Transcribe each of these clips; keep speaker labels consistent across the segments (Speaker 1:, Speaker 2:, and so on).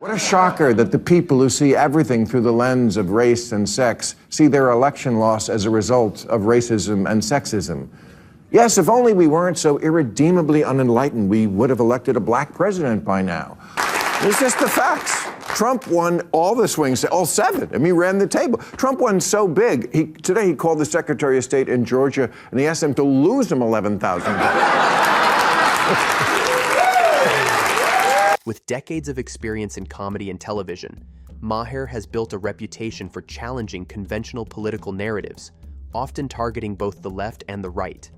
Speaker 1: What a shocker that the people who see everything through the lens of race and sex see their election loss as a result of racism and sexism. Yes, if only we weren't so irredeemably unenlightened, we would have elected a black president by now. It's just the facts. Trump won all the swing states, all 7. I mean, he ran the table. Trump won so big, today he called the Secretary of State in Georgia and he asked him to lose him 11,000 votes.
Speaker 2: With decades of experience in comedy and television, Maher has built a reputation for challenging conventional political narratives, often targeting both the left and the right.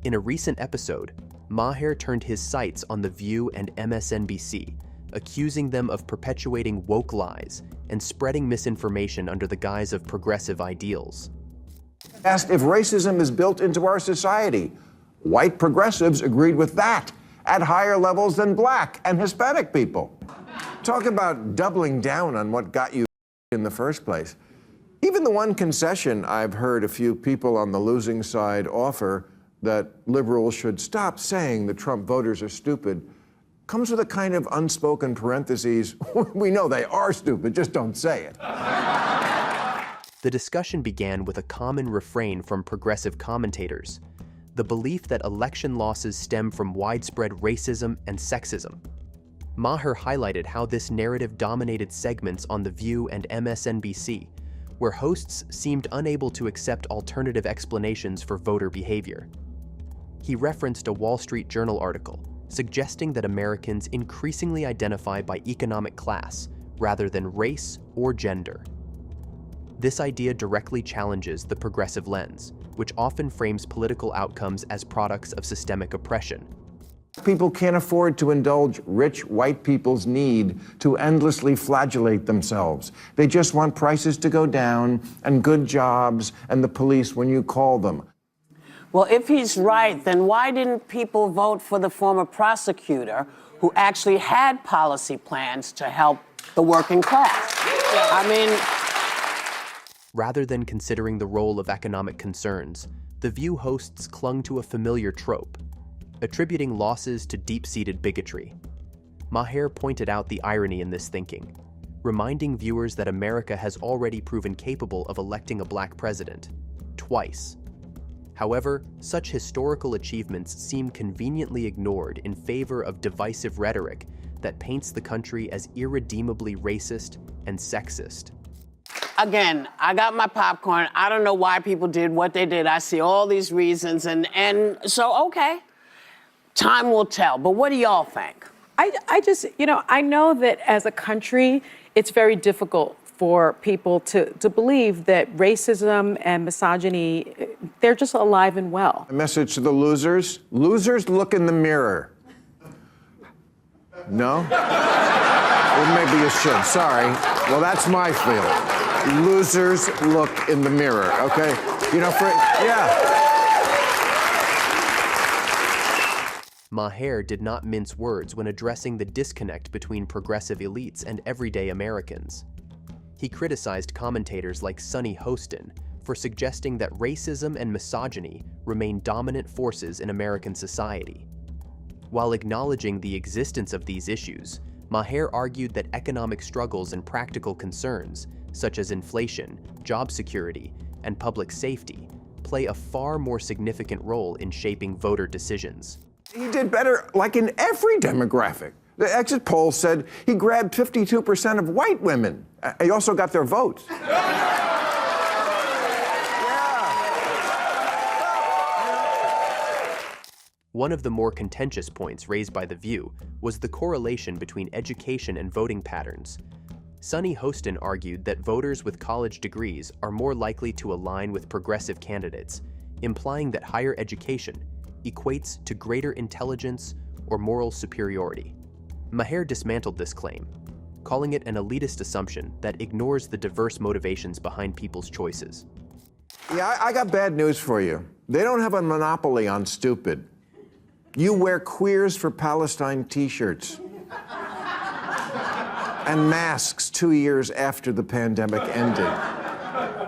Speaker 2: In a recent episode, Maher turned his sights on the View and MSNBC, accusing them of perpetuating woke lies and spreading misinformation under the guise of progressive ideals.
Speaker 1: Asked if racism is built into our society. White progressives agreed with that, at higher levels than black and Hispanic people. Talk about doubling down on what got you in the first place. Even the one concession I've heard a few people on the losing side offer, that liberals should stop saying the Trump voters are stupid, comes with a kind of unspoken parentheses. We know they are stupid, just don't say it.
Speaker 2: The discussion began with a common refrain from progressive commentators: the belief that election losses stem from widespread racism and sexism. Maher highlighted how this narrative dominated segments on The View and MSNBC, where hosts seemed unable to accept alternative explanations for voter behavior. He referenced a Wall Street Journal article suggesting that Americans increasingly identify by economic class rather than race or gender. This idea directly challenges the progressive lens, which often frames political outcomes as products of systemic oppression.
Speaker 1: People can't afford to indulge rich white people's need to endlessly flagellate themselves. They just want prices to go down and good jobs and the police when you call them.
Speaker 3: Well, if he's right, then why didn't people vote for the former prosecutor who actually had policy plans to help the working class? I mean,
Speaker 2: rather than considering the role of economic concerns, The View hosts clung to a familiar trope, attributing losses to deep-seated bigotry. Maher pointed out the irony in this thinking, reminding viewers that America has already proven capable of electing a black president, twice. However, such historical achievements seem conveniently ignored in favor of divisive rhetoric that paints the country as irredeemably racist and sexist.
Speaker 3: Again, I got my popcorn. I don't know why people did what they did. I see all these reasons, and so, okay, time will tell. But what do y'all think?
Speaker 4: I just, I know that as a country, it's very difficult for people to believe that racism and misogyny, they're just alive and well.
Speaker 1: A message to the losers: losers, look in the mirror. No? Well, maybe you should. Sorry. Well, that's my feeling. Losers, look in the mirror, okay?
Speaker 2: Maher did not mince words when addressing the disconnect between progressive elites and everyday Americans. He criticized commentators like Sunny Hostin for suggesting that racism and misogyny remain dominant forces in American society. While acknowledging the existence of these issues, Maher argued that economic struggles and practical concerns, such as inflation, job security, and public safety, play a far more significant role in shaping voter decisions.
Speaker 1: He did better, like in every demographic. The exit poll said he grabbed 52% of white women. He also got their votes.
Speaker 2: One of the more contentious points raised by The View was the correlation between education and voting patterns. Sunny Hostin argued that voters with college degrees are more likely to align with progressive candidates, implying that higher education equates to greater intelligence or moral superiority. Maher dismantled this claim, calling it an elitist assumption that ignores the diverse motivations behind people's choices.
Speaker 1: Yeah, I got bad news for you. They don't have a monopoly on stupid. You wear Queers for Palestine t-shirts and masks 2 years after the pandemic ended.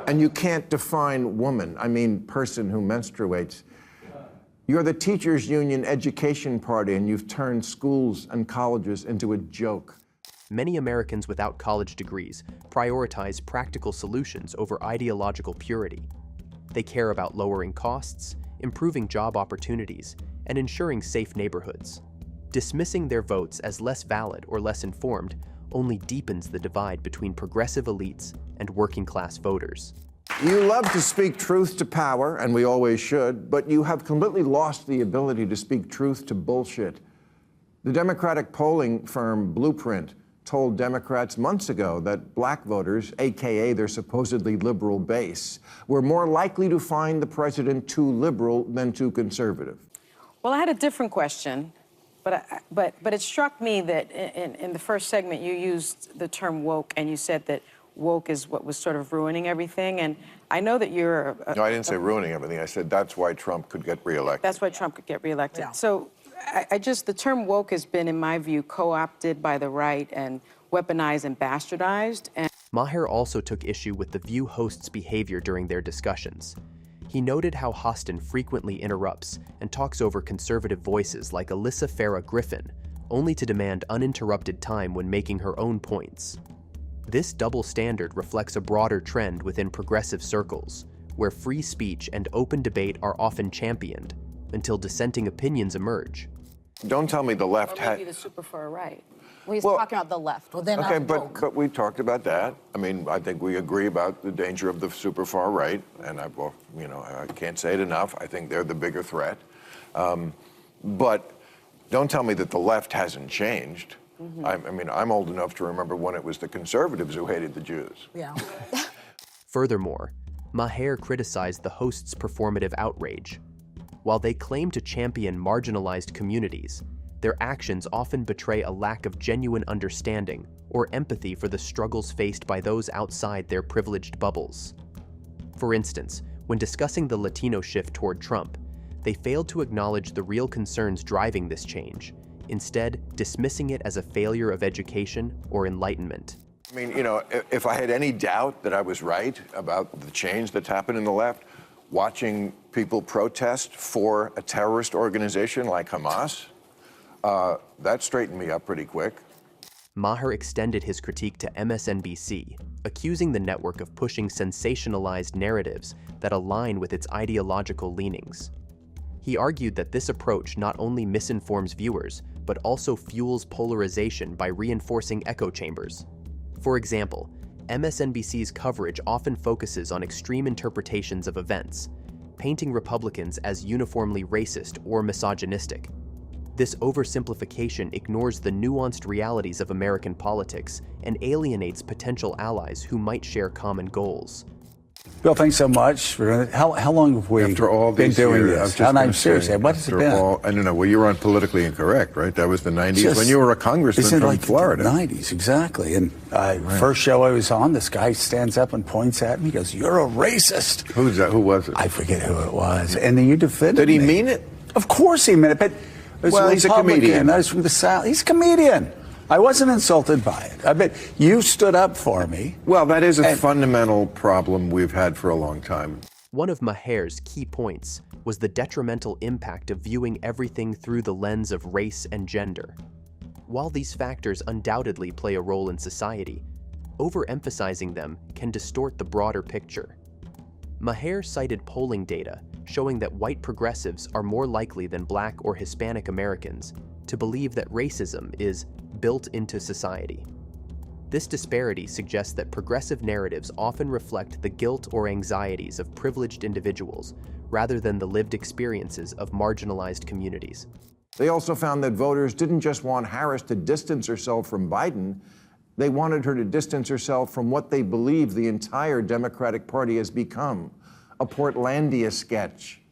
Speaker 1: And you can't define woman, I mean person who menstruates. You're the teachers' union education party, and you've turned schools and colleges into a joke.
Speaker 2: Many Americans without college degrees prioritize practical solutions over ideological purity. They care about lowering costs, improving job opportunities, and ensuring safe neighborhoods. Dismissing their votes as less valid or less informed only deepens the divide between progressive elites and working-class voters.
Speaker 1: You love to speak truth to power, and we always should, but you have completely lost the ability to speak truth to bullshit. The Democratic polling firm Blueprint told Democrats months ago that black voters, AKA their supposedly liberal base, were more likely to find the president too liberal than too conservative.
Speaker 4: Well, I had a different question, but it struck me that in the first segment you used the term woke, and you said that woke is what was sort of ruining everything. And I know that you're
Speaker 1: No, I didn't say ruining everything. I said that's why Trump could get reelected.
Speaker 4: That's why Trump could get reelected.
Speaker 3: Yeah.
Speaker 4: So the term woke has been, in my view, co-opted by the right and weaponized and bastardized. And
Speaker 2: Maher also took issue with the View hosts' behavior during their discussions. He noted how Hostin frequently interrupts and talks over conservative voices like Alyssa Farah Griffin, only to demand uninterrupted time when making her own points. This double standard reflects a broader trend within progressive circles, where free speech and open debate are often championed, until dissenting opinions emerge.
Speaker 1: Don't tell me the left
Speaker 4: or maybe the super far right.
Speaker 5: Well, he's talking about the left. Well, then
Speaker 1: Okay,
Speaker 5: woke.
Speaker 1: but we talked about that. I mean, I think we agree about the danger of the super far right, and I can't say it enough. I think they're the bigger threat. But don't tell me that the left hasn't changed.
Speaker 5: Mm-hmm.
Speaker 1: I mean, I'm old enough to remember when it was the conservatives who hated the Jews.
Speaker 5: Yeah.
Speaker 2: Furthermore, Maher criticized the hosts' performative outrage. While they claim to champion marginalized communities, their actions often betray a lack of genuine understanding or empathy for the struggles faced by those outside their privileged bubbles. For instance, when discussing the Latino shift toward Trump, they failed to acknowledge the real concerns driving this change, instead dismissing it as a failure of education or enlightenment.
Speaker 1: I mean, if I had any doubt that I was right about the change that's happened in the left, watching people protest for a terrorist organization like Hamas, that straightened me up pretty quick.
Speaker 2: Maher extended his critique to MSNBC, accusing the network of pushing sensationalized narratives that align with its ideological leanings. He argued that this approach not only misinforms viewers, but also fuels polarization by reinforcing echo chambers. For example, MSNBC's coverage often focuses on extreme interpretations of events, painting Republicans as uniformly racist or misogynistic. This oversimplification ignores the nuanced realities of American politics and alienates potential allies who might share common goals.
Speaker 6: Bill, thanks so much. How long have we
Speaker 1: After all
Speaker 6: been
Speaker 1: these
Speaker 6: doing
Speaker 1: years,
Speaker 6: this? I'm serious. What has it been?
Speaker 1: I don't know. Well, you were on Politically Incorrect, right? That was the 90s when you were a congressman from
Speaker 6: like
Speaker 1: Florida.
Speaker 6: The 90s, exactly. And first show I was on, this guy stands up and points at me. He goes, "You're a racist."
Speaker 1: Who's that? Who was it?
Speaker 6: I forget who it was. And then you defended
Speaker 1: Did he
Speaker 6: me.
Speaker 1: mean it?
Speaker 6: Of course he meant it. But
Speaker 1: Well, he's a comedian.
Speaker 6: I was from the South. He's a comedian. I wasn't insulted by it. I bet you stood up for me.
Speaker 1: Well, that is a fundamental problem we've had for a long time.
Speaker 2: One of Maher's key points was the detrimental impact of viewing everything through the lens of race and gender. While these factors undoubtedly play a role in society, overemphasizing them can distort the broader picture. Maher cited polling data showing that white progressives are more likely than Black or Hispanic Americans to believe that racism is built into society. This disparity suggests that progressive narratives often reflect the guilt or anxieties of privileged individuals rather than the lived experiences of marginalized communities.
Speaker 1: They also found that voters didn't just want Harris to distance herself from Biden, they wanted her to distance herself from what they believe the entire Democratic Party has become, a Portlandia sketch.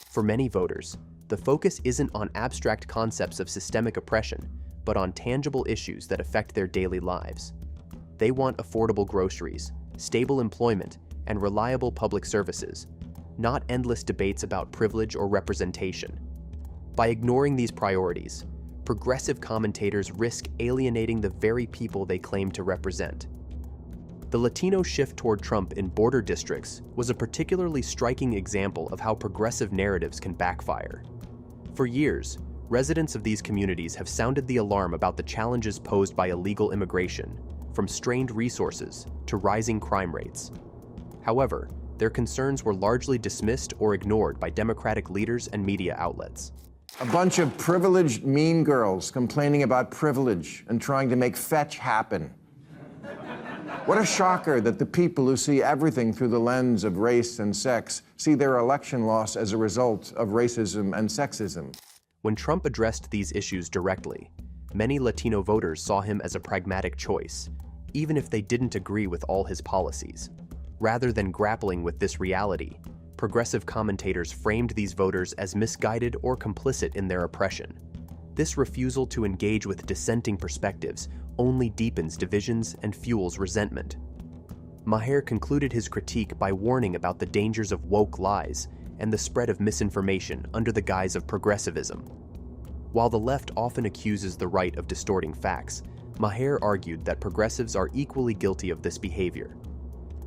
Speaker 2: For many voters, the focus isn't on abstract concepts of systemic oppression, but on tangible issues that affect their daily lives. They want affordable groceries, stable employment, and reliable public services, not endless debates about privilege or representation. By ignoring these priorities, progressive commentators risk alienating the very people they claim to represent. The Latino shift toward Trump in border districts was a particularly striking example of how progressive narratives can backfire. For years, Residents of these communities have sounded the alarm about the challenges posed by illegal immigration, from strained resources to rising crime rates. However, their concerns were largely dismissed or ignored by Democratic leaders and media outlets.
Speaker 1: A bunch of privileged mean girls complaining about privilege and trying to make fetch happen. What a shocker that the people who see everything through the lens of race and sex see their election loss as a result of racism and sexism.
Speaker 2: When Trump addressed these issues directly, many Latino voters saw him as a pragmatic choice, even if they didn't agree with all his policies. Rather than grappling with this reality, progressive commentators framed these voters as misguided or complicit in their oppression. This refusal to engage with dissenting perspectives only deepens divisions and fuels resentment. Maher concluded his critique by warning about the dangers of woke lies and the spread of misinformation under the guise of progressivism. While the left often accuses the right of distorting facts, Maher argued that progressives are equally guilty of this behavior.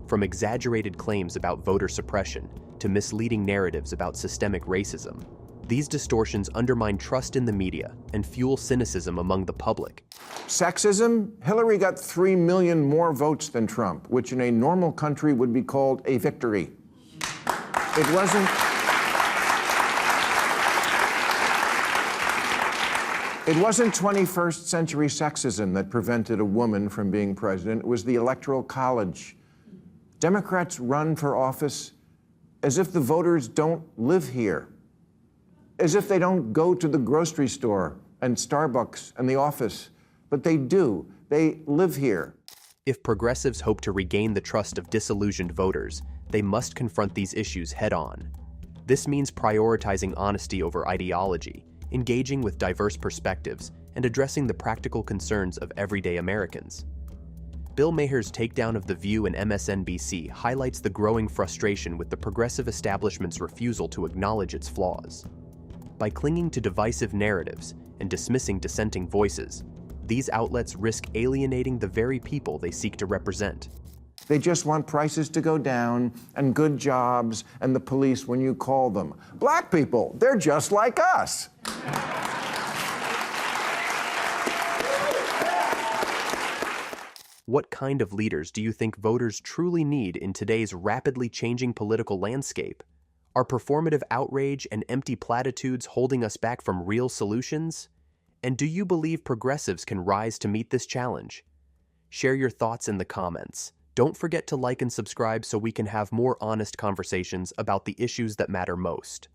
Speaker 2: From exaggerated claims about voter suppression to misleading narratives about systemic racism, these distortions undermine trust in the media and fuel cynicism among the public.
Speaker 1: Sexism? Hillary got 3 million more votes than Trump, which in a normal country would be called a victory. It wasn't... It wasn't 21st century sexism that prevented a woman from being president. It was the Electoral College. Democrats run for office as if the voters don't live here, as if they don't go to the grocery store and Starbucks and the office, but they do. They live here.
Speaker 2: If progressives hope to regain the trust of disillusioned voters, they must confront these issues head-on. This means prioritizing honesty over ideology, engaging with diverse perspectives, and addressing the practical concerns of everyday Americans. Bill Maher's takedown of The View and MSNBC highlights the growing frustration with the progressive establishment's refusal to acknowledge its flaws. By clinging to divisive narratives and dismissing dissenting voices, these outlets risk alienating the very people they seek to represent.
Speaker 1: They just want prices to go down and good jobs and the police when you call them. Black people, they're just like us.
Speaker 2: What kind of leaders do you think voters truly need in today's rapidly changing political landscape? Are performative outrage and empty platitudes holding us back from real solutions? And do you believe progressives can rise to meet this challenge? Share your thoughts in the comments. Don't forget to like and subscribe so we can have more honest conversations about the issues that matter most.